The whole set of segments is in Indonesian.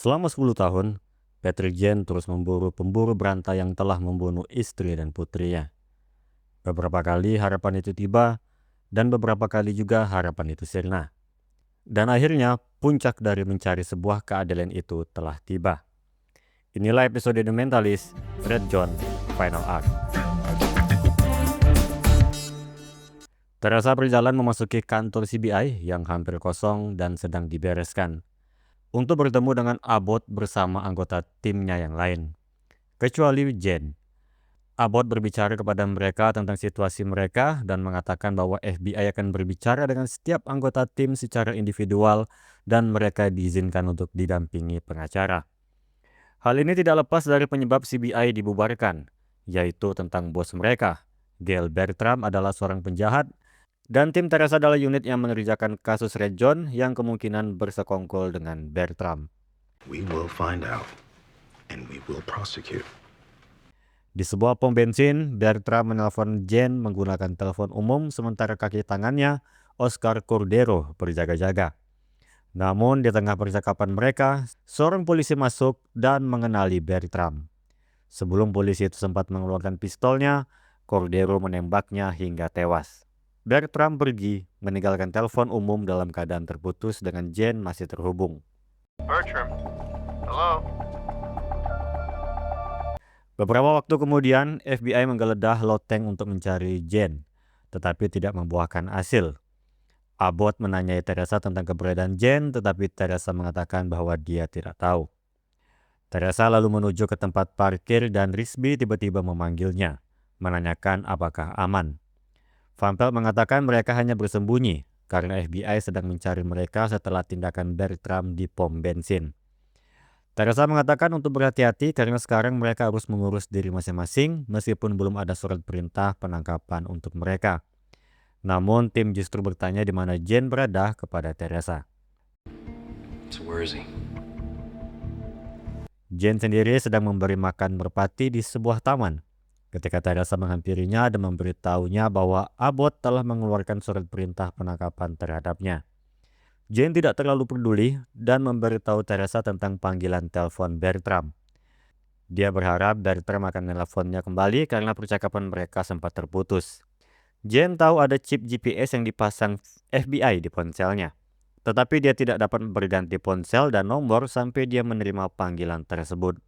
Selama 10 tahun, Patrick Jane terus memburu pemburu berantai yang telah membunuh istri dan putrinya. Beberapa kali harapan itu tiba, dan beberapa kali juga harapan itu sirna. Dan akhirnya, puncak dari mencari sebuah keadilan itu telah tiba. Inilah episode The Mentalist, Red John, Final Act. Terasa berjalan memasuki kantor CBI yang hampir kosong dan sedang dibereskan, untuk bertemu dengan Abbott bersama anggota timnya yang lain. Kecuali Jane. Abbott berbicara kepada mereka tentang situasi mereka dan mengatakan bahwa FBI akan berbicara dengan setiap anggota tim secara individual dan mereka diizinkan untuk didampingi pengacara. Hal ini tidak lepas dari penyebab CBI dibubarkan, yaitu tentang bos mereka. Gail Bertram adalah seorang penjahat dan tim Teresa adalah unit yang mengerjakan kasus Red John yang kemungkinan bersekongkol dengan Bertram. We will find out and we will prosecute. Di sebuah pom bensin, Bertram menelpon Jane menggunakan telepon umum sementara kaki tangannya, Oscar Cordero, berjaga-jaga. Namun di tengah percakapan mereka, seorang polisi masuk dan mengenali Bertram. Sebelum polisi itu sempat mengeluarkan pistolnya, Cordero menembaknya hingga tewas. Bertram pergi, meninggalkan telepon umum dalam keadaan terputus dengan Jane masih terhubung. Bertram, hello? Beberapa waktu kemudian, FBI menggeledah loteng untuk mencari Jane, tetapi tidak membuahkan hasil. Abbott menanyai Teresa tentang keberadaan Jane, tetapi Teresa mengatakan bahwa dia tidak tahu. Teresa lalu menuju ke tempat parkir dan Risby tiba-tiba memanggilnya, menanyakan apakah aman. Van Pelt mengatakan mereka hanya bersembunyi karena FBI sedang mencari mereka setelah tindakan Bertram di pom bensin. Teresa mengatakan untuk berhati-hati karena sekarang mereka harus mengurus diri masing-masing meskipun belum ada surat perintah penangkapan untuk mereka. Namun tim justru bertanya di mana Jane berada kepada Teresa. So where is he? Jane sendiri sedang memberi makan merpati di sebuah taman. Ketika Teresa menghampirinya dan memberitahunya bahwa Abbott telah mengeluarkan surat perintah penangkapan terhadapnya. Jane tidak terlalu peduli dan memberitahu Teresa tentang panggilan telepon Bertram. Dia berharap Bertram akan menelponnya kembali karena percakapan mereka sempat terputus. Jane tahu ada chip GPS yang dipasang FBI di ponselnya, tetapi dia tidak dapat berganti ponsel dan nomor sampai dia menerima panggilan tersebut.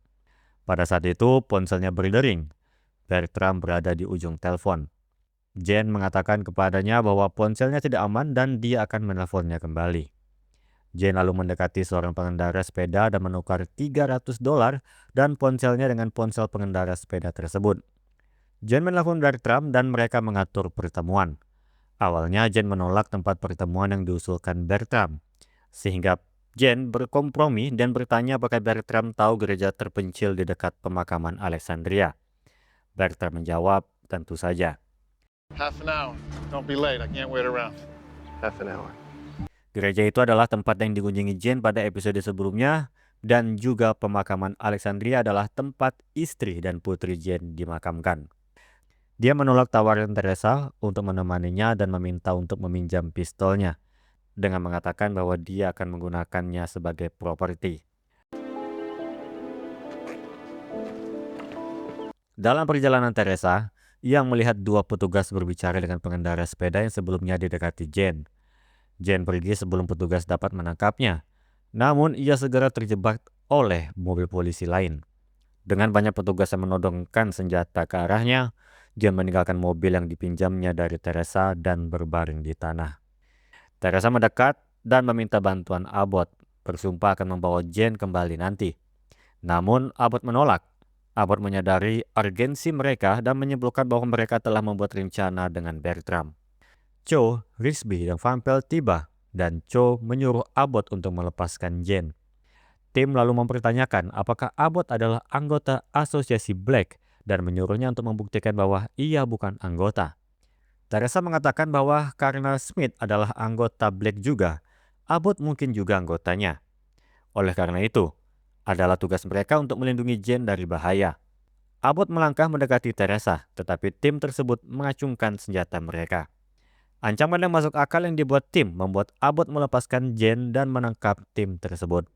Pada saat itu, ponselnya berdering. Bertram berada di ujung telepon. Jane mengatakan kepadanya bahwa ponselnya tidak aman dan dia akan menelponnya kembali. Jane lalu mendekati seorang pengendara sepeda dan menukar $300 dan ponselnya dengan ponsel pengendara sepeda tersebut. Jane menelpon Bertram dan mereka mengatur pertemuan. Awalnya Jane menolak tempat pertemuan yang diusulkan Bertram, sehingga Jane berkompromi dan bertanya apakah Bertram tahu gereja terpencil di dekat pemakaman Alexandria. Bertram menjawab, tentu saja. Half an hour. Don't be late. I can't wait around. Half an hour. Gereja itu adalah tempat yang dikunjungi Jane pada episode sebelumnya, dan juga pemakaman Alexandria adalah tempat istri dan putri Jane dimakamkan. Dia menolak tawaran Teresa untuk menemaninya dan meminta untuk meminjam pistolnya, dengan mengatakan bahwa dia akan menggunakannya sebagai properti. Dalam perjalanan Teresa, ia melihat dua petugas berbicara dengan pengendara sepeda yang sebelumnya didekati Jane. Jane pergi sebelum petugas dapat menangkapnya, namun ia segera terjebak oleh mobil polisi lain. Dengan banyak petugas yang menodongkan senjata ke arahnya, Jane meninggalkan mobil yang dipinjamnya dari Teresa dan berbaring di tanah. Teresa mendekat dan meminta bantuan Abbott, bersumpah akan membawa Jane kembali nanti. Namun Abbott menolak. Abbott menyadari urgensi mereka dan menyebutkan bahwa mereka telah membuat rencana dengan Bertram. Cho, Risby, dan Van Pelt tiba, dan Cho menyuruh Abbott untuk melepaskan Jane. Tim lalu mempertanyakan apakah Abbott adalah anggota asosiasi Black dan menyuruhnya untuk membuktikan bahwa ia bukan anggota. Teresa mengatakan bahwa karena Smith adalah anggota Black juga, Abbott mungkin juga anggotanya. Oleh karena itu, adalah tugas mereka untuk melindungi Jane dari bahaya. Abbott melangkah mendekati Teresa, tetapi tim tersebut mengacungkan senjata mereka. Ancaman yang masuk akal yang dibuat tim membuat Abbott melepaskan Jane dan menangkap tim tersebut.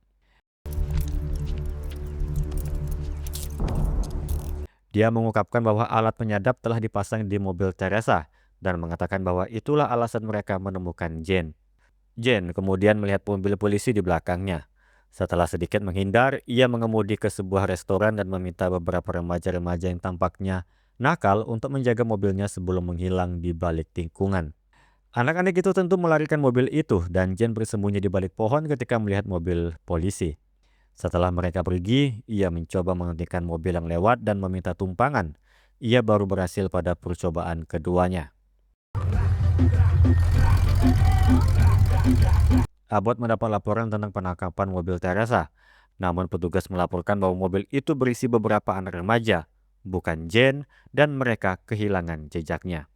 Dia mengungkapkan bahwa alat penyadap telah dipasang di mobil Teresa dan mengatakan bahwa itulah alasan mereka menemukan Jane. Jane kemudian melihat mobil polisi di belakangnya. Setelah sedikit menghindar, ia mengemudi ke sebuah restoran dan meminta beberapa remaja-remaja yang tampaknya nakal untuk menjaga mobilnya sebelum menghilang di balik tikungan. Anak-anak itu tentu melarikan mobil itu dan Jane bersembunyi di balik pohon ketika melihat mobil polisi. Setelah mereka pergi, ia mencoba menghentikan mobil yang lewat dan meminta tumpangan. Ia baru berhasil pada percobaan keduanya. Abbott mendapat laporan tentang penangkapan mobil Teresa. Namun petugas melaporkan bahwa mobil itu berisi beberapa anak remaja, bukan Jane, dan mereka kehilangan jejaknya.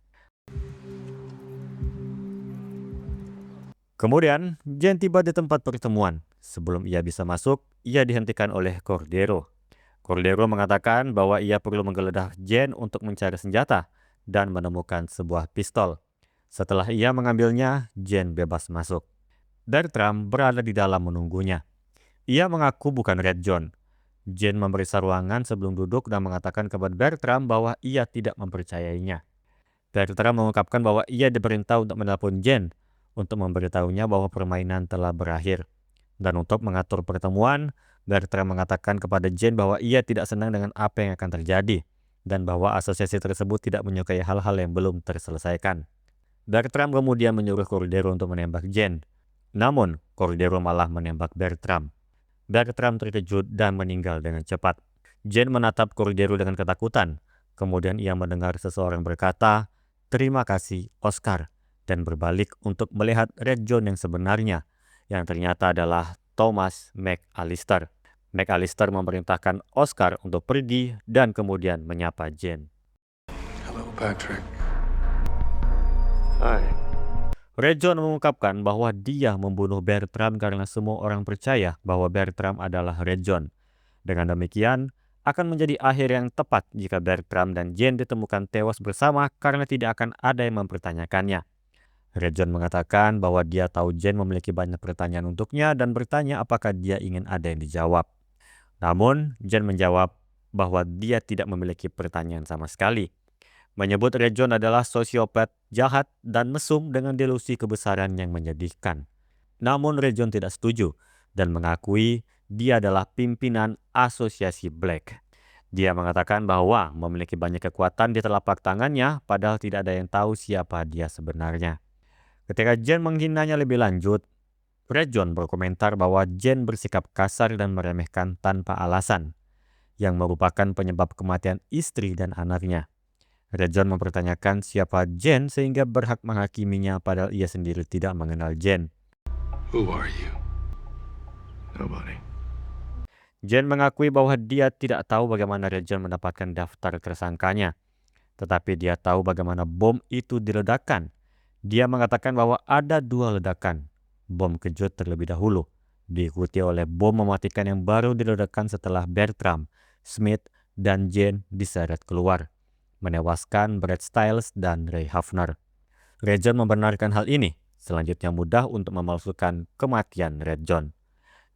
Kemudian, Jane tiba di tempat pertemuan. Sebelum ia bisa masuk, ia dihentikan oleh Cordero. Cordero mengatakan bahwa ia perlu menggeledah Jane untuk mencari senjata dan menemukan sebuah pistol. Setelah ia mengambilnya, Jane bebas masuk. Bertram berada di dalam menunggunya. Ia mengaku bukan Red John. Jane memeriksa ruangan sebelum duduk dan mengatakan kepada Bertram bahwa ia tidak mempercayainya. Bertram mengungkapkan bahwa ia diperintah untuk menelpon Jane untuk memberitahunya bahwa permainan telah berakhir. Dan untuk mengatur pertemuan, Bertram mengatakan kepada Jane bahwa ia tidak senang dengan apa yang akan terjadi dan bahwa asosiasi tersebut tidak menyukai hal-hal yang belum terselesaikan. Bertram kemudian menyuruh Cordero untuk menembak Jane. Namun, Cordero malah menembak Bertram. Bertram terkejut dan meninggal dengan cepat. Jane menatap Cordero dengan ketakutan. Kemudian ia mendengar seseorang berkata, "Terima kasih, Oscar," dan berbalik untuk melihat Red John yang sebenarnya, yang ternyata adalah Thomas McAllister. McAllister memerintahkan Oscar untuk pergi dan kemudian menyapa Jane. Hello, Patrick. Hi. Red John mengungkapkan bahwa dia membunuh Bertram karena semua orang percaya bahwa Bertram adalah Red John. Dengan demikian, akan menjadi akhir yang tepat jika Bertram dan Jane ditemukan tewas bersama karena tidak akan ada yang mempertanyakannya. Red John mengatakan bahwa dia tahu Jane memiliki banyak pertanyaan untuknya dan bertanya apakah dia ingin ada yang dijawab. Namun, Jane menjawab bahwa dia tidak memiliki pertanyaan sama sekali. Menyebut Red John adalah sosiopat, jahat, dan mesum dengan delusi kebesaran yang menyedihkan. Namun Red John tidak setuju dan mengakui dia adalah pimpinan asosiasi Black. Dia mengatakan bahwa memiliki banyak kekuatan di telapak tangannya padahal tidak ada yang tahu siapa dia sebenarnya. Ketika Jane menghinanya lebih lanjut, Red John berkomentar bahwa Jane bersikap kasar dan meremehkan tanpa alasan, yang merupakan penyebab kematian istri dan anaknya. Red John mempertanyakan siapa Jane sehingga berhak menghakiminya padahal ia sendiri tidak mengenal Jane. Who are you? Nobody. Jane mengakui bahwa dia tidak tahu bagaimana Red John mendapatkan daftar tersangkanya, tetapi dia tahu bagaimana bom itu diledakkan. Dia mengatakan bahwa ada 2 ledakan, bom kejut terlebih dahulu, diikuti oleh bom mematikan yang baru diledakkan setelah Bertram, Smith, dan Jane diseret keluar, menewaskan Brad Stiles dan Ray Hafner. Red John membenarkan hal ini. Selanjutnya mudah untuk memalsukan kematian Red John.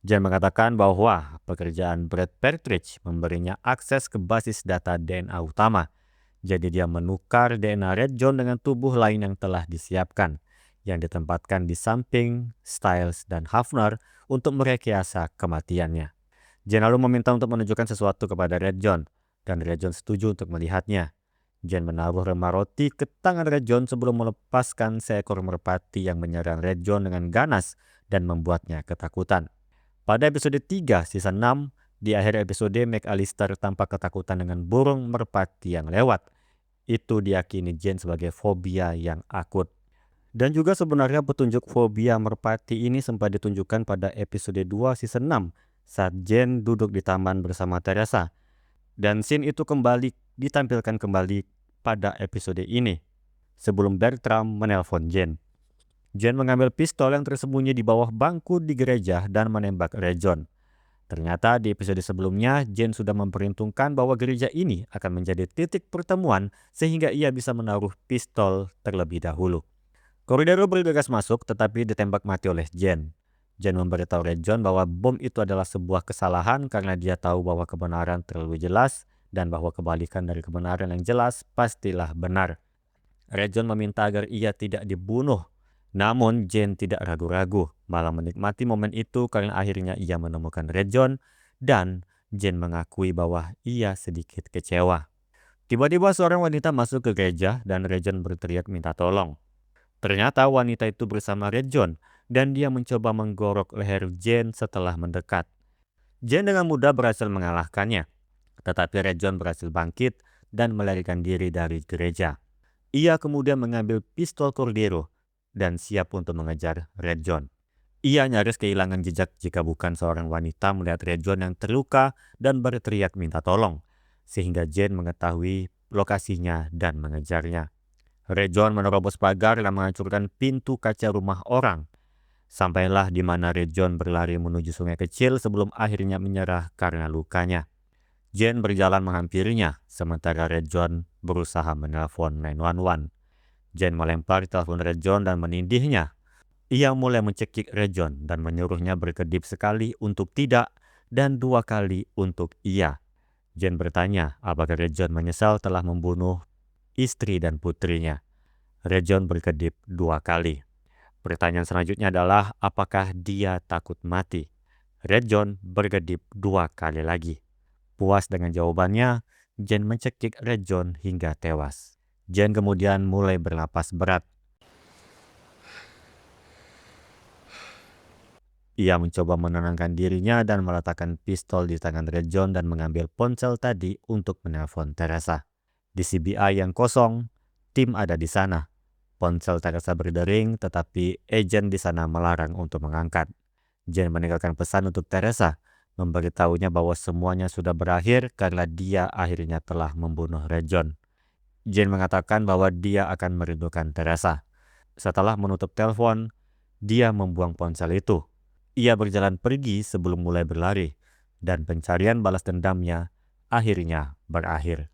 Jane mengatakan bahwa pekerjaan Brad Partridge memberinya akses ke basis data DNA utama. Jadi dia menukar DNA Red John dengan tubuh lain yang telah disiapkan, yang ditempatkan di samping Stiles dan Hafner untuk merekayasa kematiannya. Jane lalu meminta untuk menunjukkan sesuatu kepada Red John, dan Red John setuju untuk melihatnya. Jane menaruh remah roti ke tangan Red John sebelum melepaskan seekor merpati yang menyerang Red John dengan ganas dan membuatnya ketakutan. Pada episode 3 season 6, di akhir episode McAllister tampak ketakutan dengan burung merpati yang lewat. Itu diyakini Jane sebagai fobia yang akut. Dan juga sebenarnya petunjuk fobia merpati ini sempat ditunjukkan pada episode 2 season 6 saat Jane duduk di taman bersama Teresa. Dan scene itu ditampilkan kembali pada episode ini sebelum Bertram menelpon Jane. Jane mengambil pistol yang tersembunyi di bawah bangku di gereja dan menembak Red John. Ternyata di episode sebelumnya Jane sudah memperhitungkan bahwa gereja ini akan menjadi titik pertemuan sehingga ia bisa menaruh pistol terlebih dahulu. Cordero bergegas masuk tetapi ditembak mati oleh Jane. Jane memberitahu Red John bahwa bom itu adalah sebuah kesalahan karena dia tahu bahwa kebenaran terlalu jelas dan bahwa kebalikan dari kebenaran yang jelas pastilah benar. Red John meminta agar ia tidak dibunuh. Namun Jane tidak ragu-ragu, malah menikmati momen itu karena akhirnya ia menemukan Red John dan Jane mengakui bahwa ia sedikit kecewa. Tiba-tiba seorang wanita masuk ke gereja dan Red John berteriak minta tolong. Ternyata wanita itu bersama Red John dan dia mencoba menggorok leher Jane setelah mendekat. Jane dengan mudah berhasil mengalahkannya, tetapi Red John berhasil bangkit dan melarikan diri dari gereja. Ia kemudian mengambil pistol Cordero dan siap untuk mengejar Red John. Ia nyaris kehilangan jejak jika bukan seorang wanita melihat Red John yang terluka dan berteriak minta tolong, sehingga Jane mengetahui lokasinya dan mengejarnya. Red John menerobos pagar dan menghancurkan pintu kaca rumah orang. Sampailah di mana Red John berlari menuju sungai kecil sebelum akhirnya menyerah karena lukanya. Jane berjalan menghampirinya, sementara Red John berusaha menelpon 911. Jane melempar telepon Red John dan menindihnya. Ia mulai mencekik Red John dan menyuruhnya berkedip sekali untuk tidak dan 2 kali untuk iya. Jane bertanya apakah Red John menyesal telah membunuh istri dan putrinya. Red John berkedip 2 kali. Pertanyaan selanjutnya adalah apakah dia takut mati. Red John berkedip 2 kali lagi. Puas dengan jawabannya, Jane mencekik Red John hingga tewas. Jane kemudian mulai bernapas berat. Ia mencoba menenangkan dirinya dan meletakkan pistol di tangan Red John dan mengambil ponsel tadi untuk menelpon Teresa. Di CBI yang kosong, tim ada di sana. Ponsel Teresa berdering, tetapi agen di sana melarang untuk mengangkat. Jane meninggalkan pesan untuk Teresa, memberitahunya bahwa semuanya sudah berakhir karena dia akhirnya telah membunuh Red John. Jane mengatakan bahwa dia akan merindukan Teresa. Setelah menutup telepon, dia membuang ponsel itu. Ia berjalan pergi sebelum mulai berlari, dan pencarian balas dendamnya akhirnya berakhir.